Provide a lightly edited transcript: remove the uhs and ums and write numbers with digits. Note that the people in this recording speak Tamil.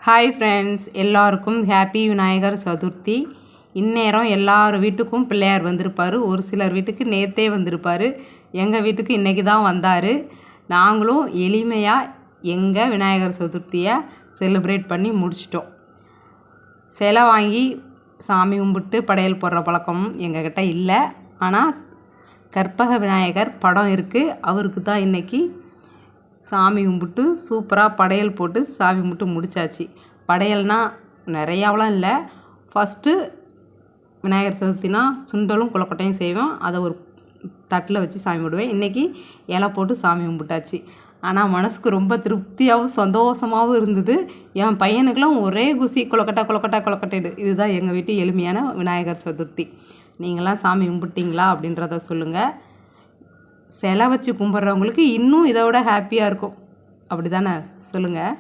ஹாய் ஃப்ரெண்ட்ஸ், எல்லாருக்கும் ஹாப்பி விநாயகர் சதுர்த்தி. இந்நேரம் எல்லார் வீட்டுக்கும் பிள்ளையார் வந்திருப்பார். ஒரு சிலர் வீட்டுக்கு நேற்றே வந்திருப்பார். எங்கள் வீட்டுக்கு இன்றைக்கி தான் வந்தார். நாங்களும் எளிமையாக எங்கள் விநாயகர் சதுர்த்தியை செலிப்ரேட் பண்ணி முடிச்சிட்டோம். சிலை வாங்கி சாமி கும்பிட்டு படையல் போடுற பழக்கம் எங்ககிட்ட இல்லை. ஆனால் கற்பக விநாயகர் படம் இருக்குது. அவருக்கு தான் இன்றைக்கி சாமி கும்பிட்டு சூப்பராக படையல் போட்டு சாமி கும்பிட்டு முடித்தாச்சு. படையல்னால் நிறையாவெலாம் இல்லை. ஃபஸ்ட்டு விநாயகர் சதுர்த்தினா சுண்டலும் கொழுக்கட்டையும் செய்வேன். அதை ஒரு தட்டில் வச்சு சாமி கும்பிடுவேன். இன்றைக்கி இலை போட்டு சாமி கும்பிட்டாச்சு. ஆனால் மனசுக்கு ரொம்ப திருப்தியாகவும் சந்தோஷமாகவும் இருந்தது. என் பையனுக்கெல்லாம் ஒரே குசி கொழுக்கட்டை. இதுதான் எங்கள் வீட்டு எளிமையான விநாயகர் சதுர்த்தி. நீங்களாம் சாமி கும்பிட்டிங்களா அப்படின்றத சொல்லுங்கள். சிலை வச்சு கும்பிட்றவங்களுக்கு இன்னும் இதை விட ஹாப்பியாக இருக்கும். அப்படி தானே சொல்லுங்கள்.